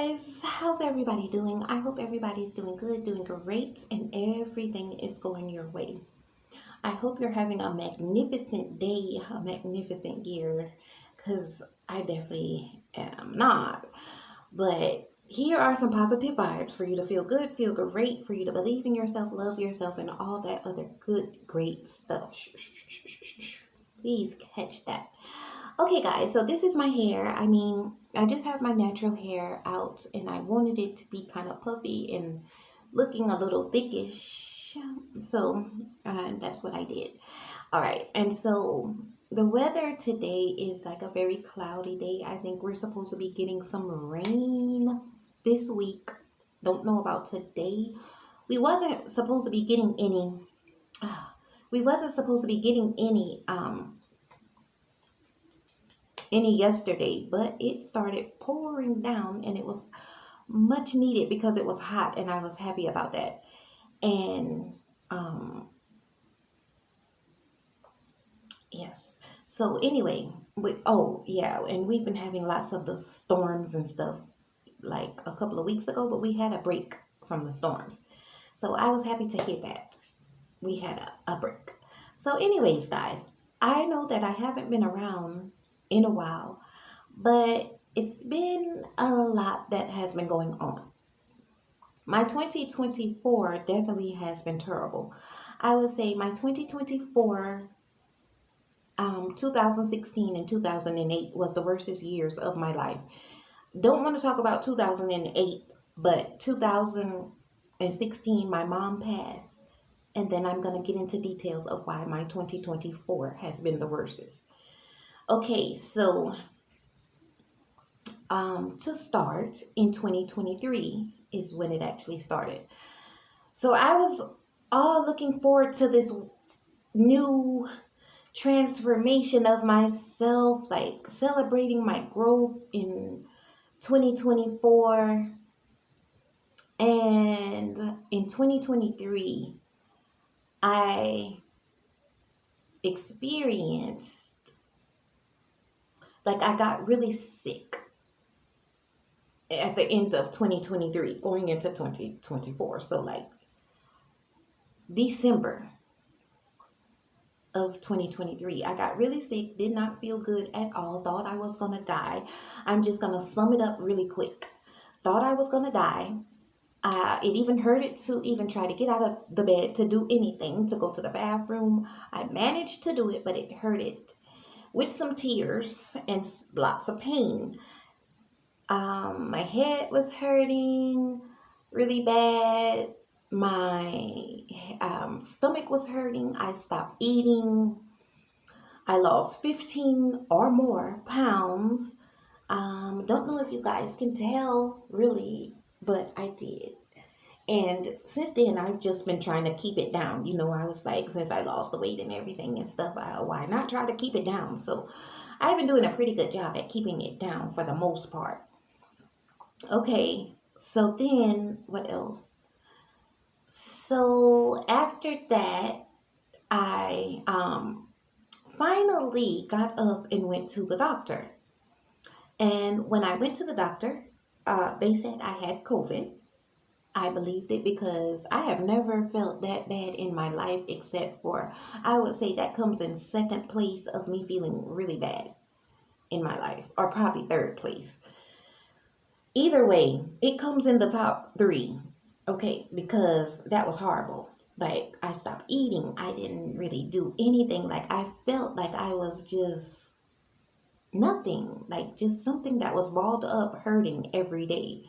guys, how's everybody doing? I hope everybody's doing good, doing great, and everything is going your way. I hope you're having a magnificent day, a magnificent year, because I definitely am not. But here are some positive vibes for you to feel good, feel great, for you to believe in yourself, love yourself, and all that other good, great stuff. Please catch that. Okay, guys, so this is my hair. I just have my natural hair out and I wanted it to be kind of puffy and looking a little thickish. So that's what I did. All right, and so the weather today is like a very cloudy day. I think we're supposed to be getting some rain this week. Don't know about today. We wasn't supposed to be getting any. We wasn't supposed to be getting any yesterday, but it started pouring down and it was much needed because it was hot and I was happy about that. And yes. So anyway, and we've been having lots of the storms and stuff like a couple of weeks ago, but we had a break from the storms. So I was happy to hear that we had a break. So anyways, guys, I know that I haven't been around in a while, but it's been a lot that has been going on. My 2024 definitely has been terrible. I would say my 2024, 2016 and 2008 was the worstest years of my life. Don't want to talk about 2008, but 2016, my mom passed. And then I'm going to get into details of why my 2024 has been the worstest. Okay, so to start in 2023 is when it actually started. So I was all looking forward to this new transformation of myself, like celebrating my growth in 2024. And in 2023, I experienced, like, I got really sick at the end of 2023, going into 2024. So, like, December of 2023, I got really sick, did not feel good at all, thought I was going to die. I'm just going to sum it up really quick. Thought I was going to die. It even hurted to even try to get out of the bed to do anything, to go to the bathroom. I managed to do it, but it hurted with some tears and lots of pain. My head was hurting really bad. My stomach was hurting. I stopped eating. I lost 15 or more pounds. Don't know if you guys can tell really, but I did. And since then, I've just been trying to keep it down. I was like, since I lost the weight and everything and stuff, why not try to keep it down? So I've been doing a pretty good job at keeping it down for the most part. Okay, so then what else? So after that, I finally got up and went to the doctor. And when I went to the doctor, they said I had COVID. I believed it because I have never felt that bad in my life, except for, I would say that comes in second place of me feeling really bad in my life, or probably third place. Either way, it comes in the top three, okay, because that was horrible. Like, I stopped eating. I didn't really do anything. Like, I felt like I was just nothing, like just something that was balled up, hurting every day.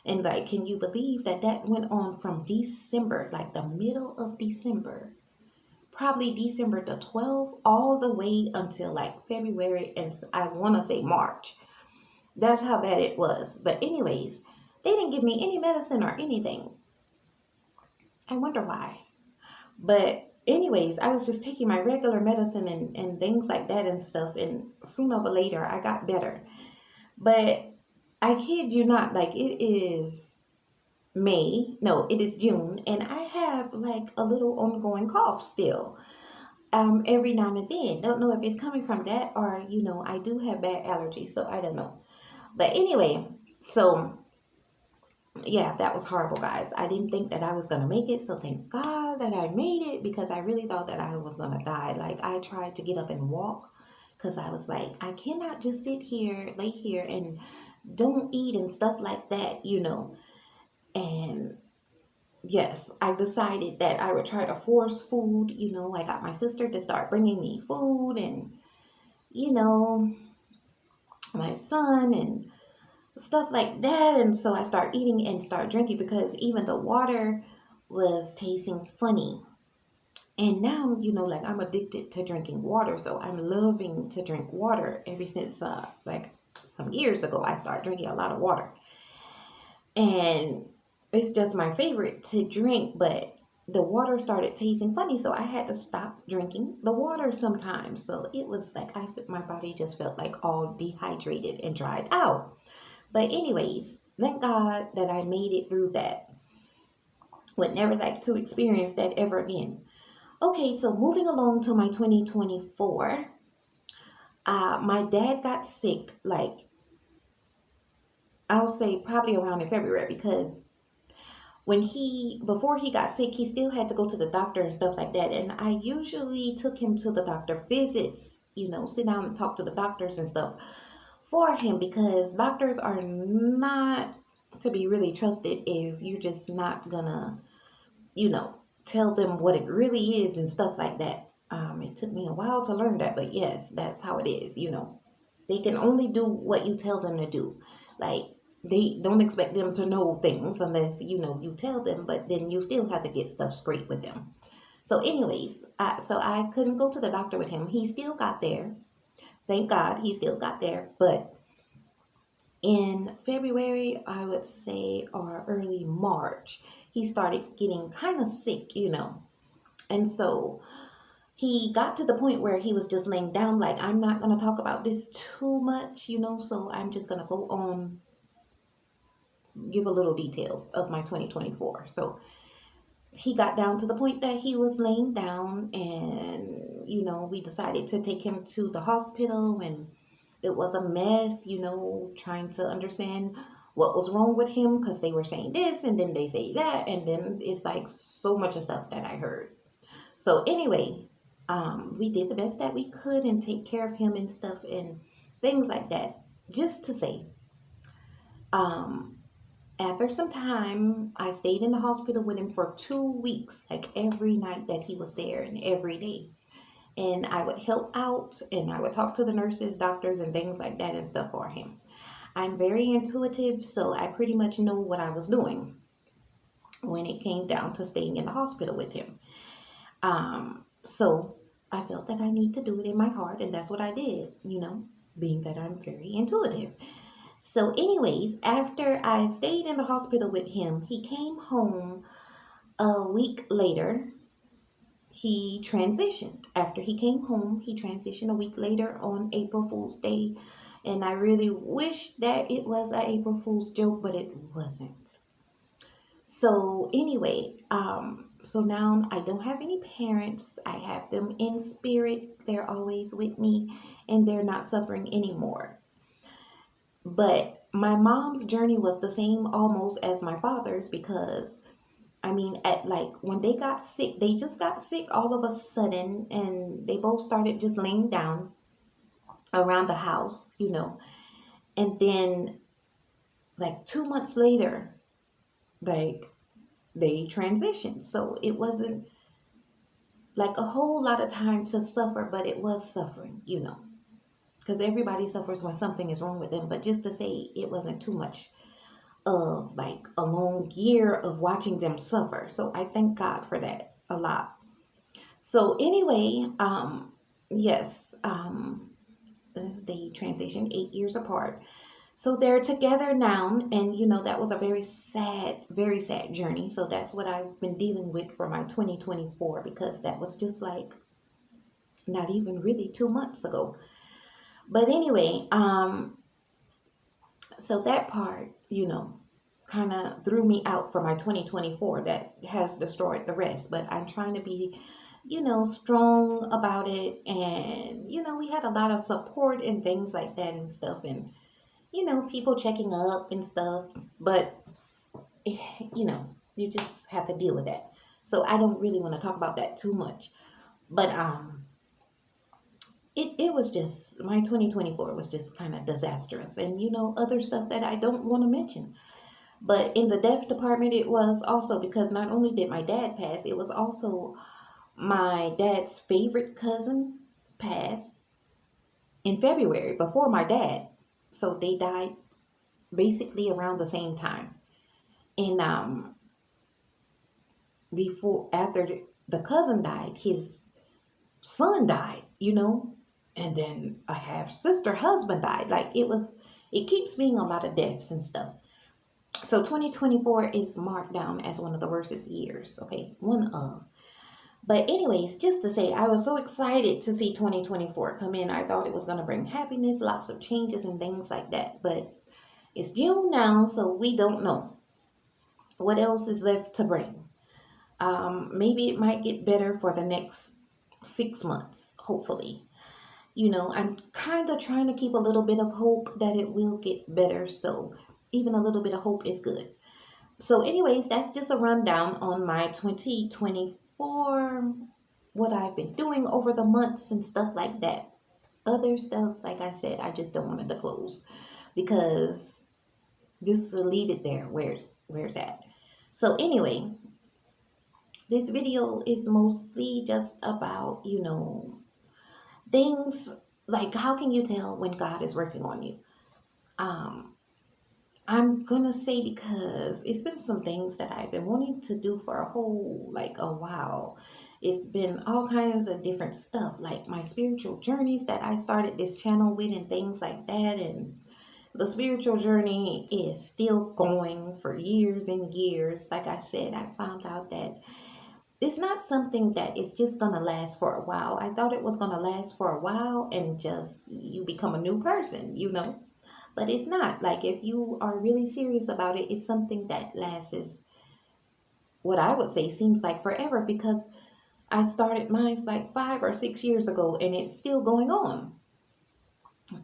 And like, can you believe that went on from December, like the middle of December, probably December the 12th, all the way until like February, and I want to say March. That's how bad it was. But anyways, they didn't give me any medicine or anything. I wonder why. But anyways, I was just taking my regular medicine and things like that and stuff. And sooner or later, I got better. But I kid you not, like, it is it is June, and I have like a little ongoing cough still. Every now and then. Don't know if it's coming from that or, I do have bad allergies, so I don't know. But anyway, so yeah, that was horrible, guys. I didn't think that I was gonna make it, so thank God that I made it because I really thought that I was gonna die. Like I tried to get up and walk because I was like, I cannot just sit here, lay here, and don't eat and stuff like that, And yes, I decided that I would try to force food. I got my sister to start bringing me food, and you know, my son and stuff like that. And so I start eating and start drinking because even the water was tasting funny. And now, like I'm addicted to drinking water. So I'm loving to drink water ever since, like some years ago, I started drinking a lot of water. And it's just my favorite to drink, but the water started tasting funny. So I had to stop drinking the water sometimes. So it was like my body just felt like all dehydrated and dried out. But anyways, thank God that I made it through that. Would never like to experience that ever again. Okay, so moving along to my 2024, my dad got sick, like I'll say probably around in February because before he got sick, he still had to go to the doctor and stuff like that. And I usually took him to the doctor visits, sit down and talk to the doctors and stuff for him because doctors are not to be really trusted if you're just not gonna, you know, tell them what it really is and stuff like that. It took me a while to learn that, but yes, that's how it is. They can only do what you tell them to do. Like, they don't expect them to know things unless, you tell them, but then you still have to get stuff straight with them. So, anyways, so I couldn't go to the doctor with him. He still got there. Thank God he still got there, but in February, I would say, or early March, he started getting kind of sick. And so he got to the point where he was just laying down, like, I'm not going to talk about this too much, so I'm just going to go on, give a little details of my 2024. So he got down to the point that he was laying down, and we decided to take him to the hospital, and it was a mess, trying to understand what was wrong with him because they were saying this and then they say that, and then it's like so much of stuff that I heard. So anyway, we did the best that we could and take care of him and stuff and things like that. Just to say, um, after some time, I stayed in the hospital with him for 2 weeks, like every night that he was there and every day. And I would help out and I would talk to the nurses, doctors, and things like that and stuff for him. I'm very intuitive, so I pretty much know what I was doing when it came down to staying in the hospital with him. So I felt that I need to do it in my heart, and that's what I did, being that I'm very intuitive. So, anyways, after I stayed in the hospital with him, he came home a week later. He transitioned. After he came home, he transitioned a week later on April Fool's Day. And I really wish that it was an April Fool's joke, but it wasn't. So anyway, so now I don't have any parents. I have them in spirit. They're always with me and they're not suffering anymore. But my mom's journey was the same almost as my father's because I mean, at like when they got sick, they just got sick all of a sudden, and they both started just laying down around the house. And then, like 2 months later, like they transitioned. So it wasn't like a whole lot of time to suffer, but it was suffering, because everybody suffers when something is wrong with them. But just to say it wasn't too much of like a long year of watching them suffer. So I thank God for that a lot. So anyway, yes, they transitioned 8 years apart. So they're together now, and that was a very sad journey. So that's what I've been dealing with for my 2024 because that was just like not even really 2 months ago. But anyway, so that part, kind of threw me out for my 2024 that has destroyed the rest. But I'm trying to be strong about it. And we had a lot of support and things like that and stuff. And people checking up and stuff. But you just have to deal with that. So I don't really want to talk about that too much. But it was just, my 2024 was just kind of disastrous, and other stuff that I don't want to mention. But in the death department, it was also because not only did my dad pass, it was also my dad's favorite cousin passed in February before my dad. So they died basically around the same time. And before after the cousin died, his son died, and then a half sister husband died. Like it keeps being a lot of deaths and stuff. So 2024 is marked down as one of the worstest years. Okay, one of. But anyways, just to say, I was so excited to see 2024 come in. I thought it was going to bring happiness, lots of changes and things like that. But it's June now, so we don't know what else is left to bring. Maybe it might get better for the next 6 months, hopefully. I'm kind of trying to keep a little bit of hope that it will get better. So even a little bit of hope is good. So, anyways, that's just a rundown on my 2024, what I've been doing over the months and stuff like that. Other stuff, like I said, I just don't want it to close because just to leave it there. Where's that? So anyway, this video is mostly just about, things like how can you tell when God is working on you? I'm gonna say because it's been some things that I've been wanting to do for a while. It's been all kinds of different stuff, like my spiritual journeys that I started this channel with and things like that. And the spiritual journey is still going for years and years. Like I said, I found out that it's not something that is just gonna last for a while. I thought it was gonna last for a while and just you become a new person. But it's not. Like if you are really serious about it, it's something that lasts, what I would say seems like forever, because I started mine like 5 or 6 years ago and it's still going on.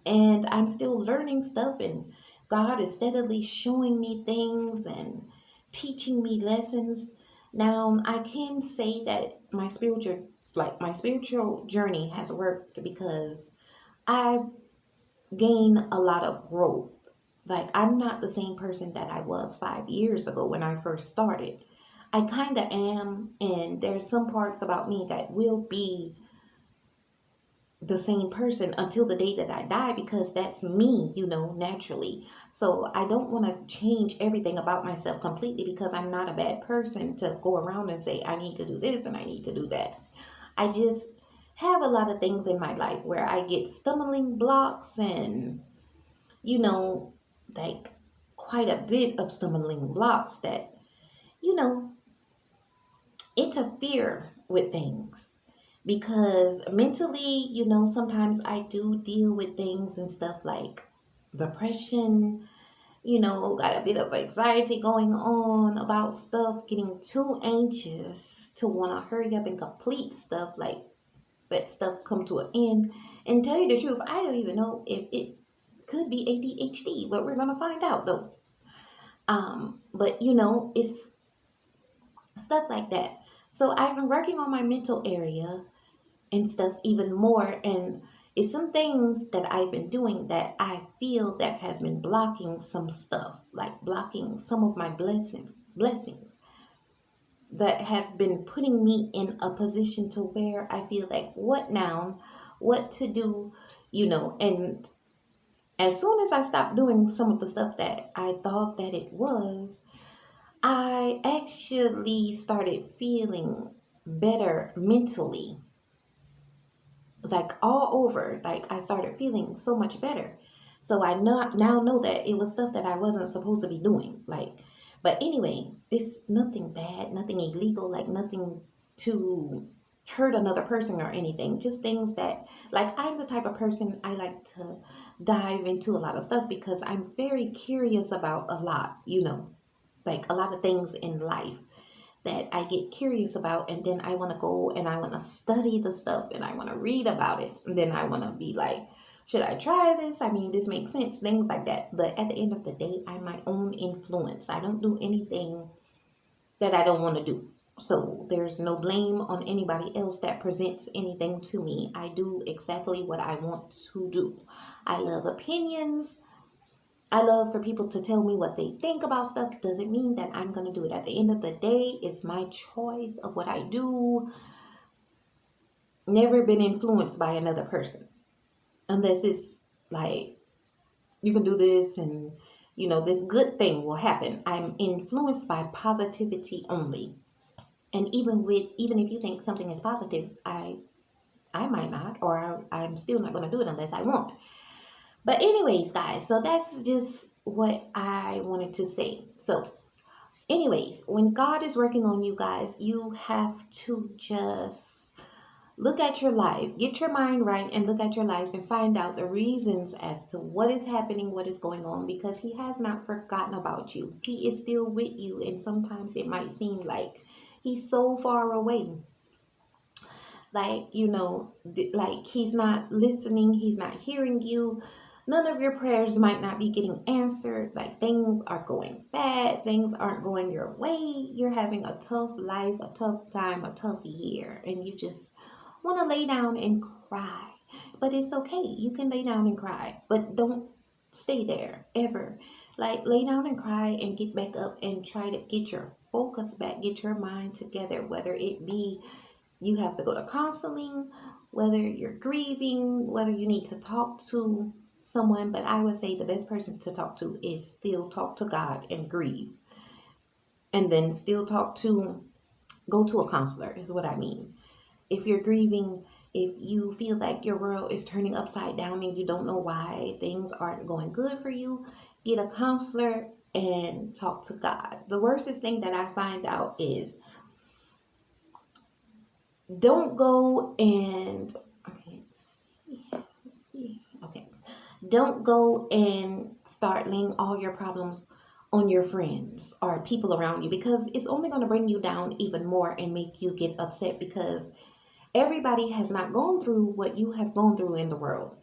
And I'm still learning stuff, and God is steadily showing me things and teaching me lessons. Now I can say that my spiritual journey has worked because I've gained a lot of growth. Like I'm not the same person that I was 5 years ago when I first started. I kind of am, and there's some parts about me that will be the same person until the day that I die, because that's me, naturally. So I don't want to change everything about myself completely, because I'm not a bad person to go around and say I need to do this and I need to do that. I just have a lot of things in my life where I get stumbling blocks and, you know, like quite a bit of stumbling blocks that, you know, interfere with things. Because mentally, sometimes I do deal with things and stuff like depression, got a bit of anxiety going on about stuff, getting too anxious to want to hurry up and complete stuff, like let stuff come to an end. And tell you the truth, I don't even know if it could be ADHD, but we're going to find out though. But it's stuff like that. So I've been working on my mental area and stuff even more, and it's some things that I've been doing that I feel that has been blocking some stuff, like blocking some of my blessings that have been putting me in a position to where I feel like what now, what to do, and as soon as I stopped doing some of the stuff that I thought that it was, I actually started feeling better mentally, like all over. Like I started feeling so much better. So I now know that it was stuff that I wasn't supposed to be doing. Like, but anyway, it's nothing bad, nothing illegal, like nothing to hurt another person or anything. Just things that, like, I'm the type of person I like to dive into a lot of stuff because I'm very curious about a lot, like a lot of things in life that I get curious about, and then I want to go and I want to study the stuff and I want to read about it, and then I want to be like, Should I try this? I mean, this makes sense, things like that. But at the end of the day, I'm my own influence. I don't do anything that I don't want to do. So there's no blame on anybody else that presents anything to me. I do exactly what I want to do. I love opinions. I love for people to tell me what they think about stuff. Doesn't mean that I'm going to do it. At the end of the day, it's my choice of what I do. Never been influenced by another person. Unless it's like, you can do this and, this good thing will happen. I'm influenced by positivity only. And even if you think something is positive, I might not, or I'm still not going to do it unless I want. But anyways, guys, so that's just what I wanted to say. So anyways, when God is working on you guys, you have to just look at your life, get your mind right, and look at your life and find out the reasons as to what is happening, what is going on, because He has not forgotten about you. He is still with you, and sometimes it might seem like He's so far away. Like, like He's not listening, He's not hearing you. None of your prayers might not be getting answered. Like, things are going bad, things aren't going your way. You're having a tough life, a tough time, a tough year, and you just want to lay down and cry. But it's okay. You can lay down and cry, but don't stay there ever. Like, lay down and cry and get back up and try to get your focus back, get your mind together, whether it be you have to go to counseling, whether you're grieving, whether you need to talk to someone. But I would say the best person to talk to is still talk to God and grieve. And then still go to a counselor is what I mean. If you're grieving, if you feel like your world is turning upside down and you don't know why things aren't going good for you, get a counselor and talk to God. The worstest thing that I find out is, don't go and okay. Don't go and start laying all your problems on your friends or people around you, because it's only going to bring you down even more and make you get upset, because everybody has not gone through what you have gone through in the world.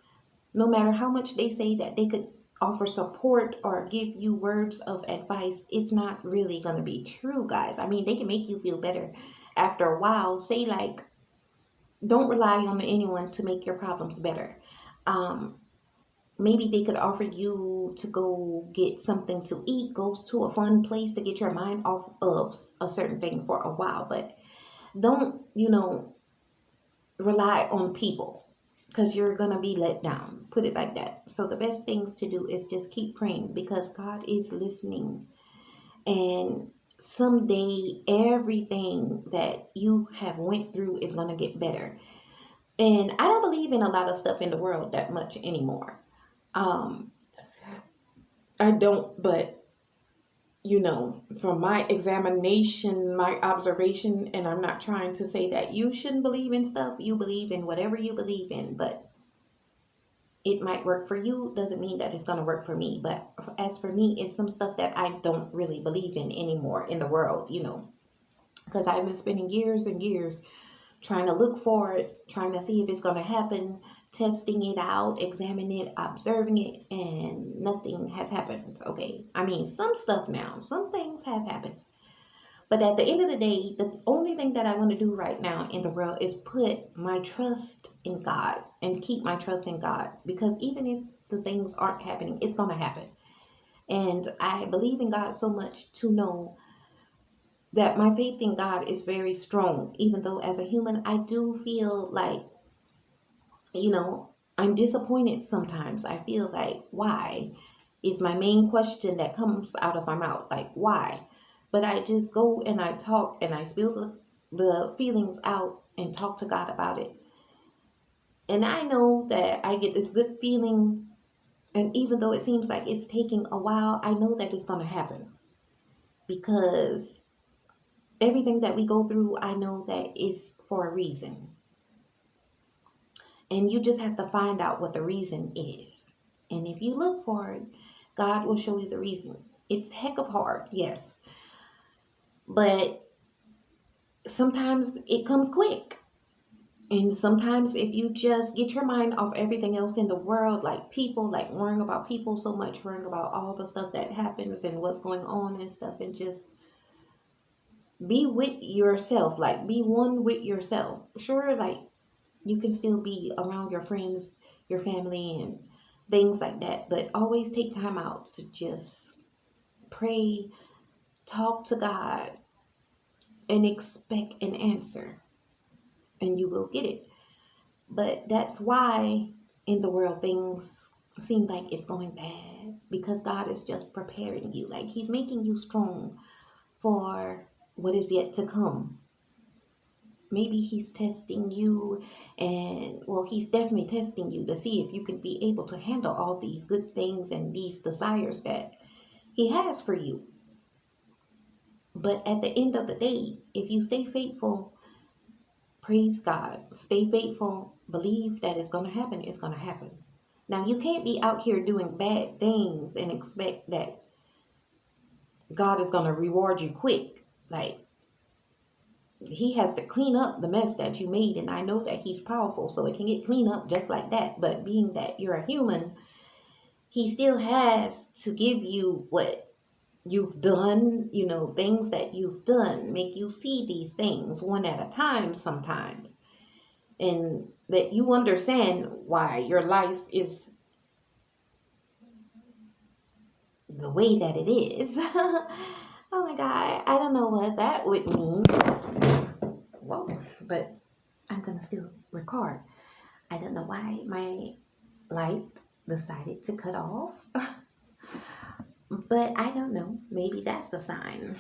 No matter how much they say that they could offer support or give you words of advice, it's not really going to be true, guys. I mean, they can make you feel better after a while. Say, like, don't rely on anyone to make your problems better. Maybe they could offer you to go get something to eat, go to a fun place to get your mind off of a certain thing for a while. But don't, rely on people, because you're going to be let down. Put it like that. So the best things to do is just keep praying, because God is listening. And someday everything that you have went through is going to get better. And I don't believe in a lot of stuff in the world that much anymore. I don't, but from my examination, my observation, and I'm not trying to say that you shouldn't believe in stuff. You believe in whatever you believe in, but it might work for you. Doesn't mean that it's going to work for me. But as for me, it's some stuff that I don't really believe in anymore in the world, because I've been spending years and years trying to look for it, trying to see if it's going to happen, testing it out, examining it, observing it, and nothing has happened. Okay. I mean, some stuff now, some things have happened. But at the end of the day, the only thing that I want to do right now in the world is put my trust in God and keep my trust in God. Because even if the things aren't happening, it's going to happen. And I believe in God so much to know that my faith in God is very strong. Even though as a human, I do feel like, I'm disappointed sometimes. I feel like, why is my main question that comes out of my mouth. Like, why? But I just go and I talk and I spill the feelings out and talk to God about it. And I know that I get this good feeling. And even though it seems like it's taking a while, I know that it's going to happen. Because everything that we go through, I know that is for a reason. And you just have to find out what the reason is. And if you look for it, God will show you the reason. It's heck of hard, yes. But sometimes it comes quick. And sometimes if you just get your mind off everything else in the world, like people, like worrying about people so much, worrying about all the stuff that happens and what's going on and stuff, and just be with yourself, like be one with yourself. Sure, like you can still be around your friends, your family, and things like that, but always take time out to just pray, talk to God, and expect an answer, and you will get it. But that's why in the world things seem like it's going bad, because God is just preparing you. Like He's making you strong for what is yet to come. Maybe He's testing you, and well, He's definitely testing you to see if you can be able to handle all these good things and these desires that He has for you. But at the end of the day, if you stay faithful, praise God, stay faithful, believe that it's going to happen, it's going to happen. Now, you can't be out here doing bad things and expect that God is going to reward you quick. Like, He has to clean up the mess that you made, and I know that He's powerful, so it can get cleaned up just like that. But being that you're a human, He still has to give you what you've done, things that you've done, make you see these things one at a time sometimes, and that you understand why your life is the way that it is. Oh my God, I don't know what that would mean. Whoa, but I'm gonna still record. I don't know why my light decided to cut off, but I don't know. Maybe that's a sign.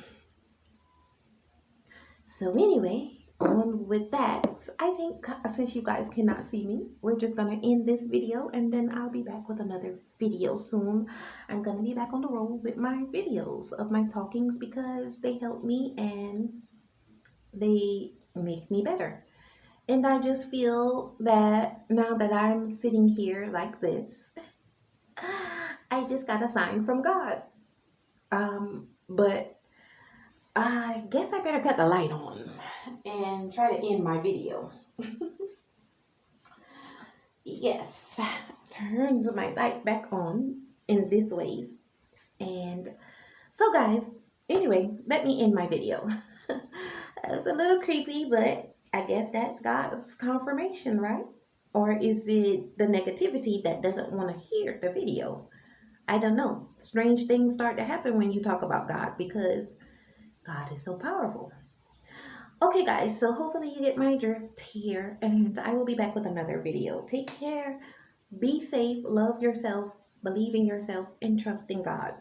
So anyway, on with that, I think since you guys cannot see me, we're just going to end this video, and then I'll be back with another video soon. I'm going to be back on the road with my videos of my talkings, because they help me and they make me better. And I just feel that now that I'm sitting here like this, I just got a sign from God. But I guess I better cut the light on and try to end my video. Yes, turned my light back on in this ways. And so guys, anyway, let me end my video. It's a little creepy, but I guess that's God's confirmation, right? Or is it the negativity that doesn't want to hear the video? I don't know. Strange things start to happen when you talk about God, because God is so powerful. Okay, guys, so hopefully you get my drift here, and I will be back with another video. Take care, be safe, love yourself, believe in yourself, and trust in God.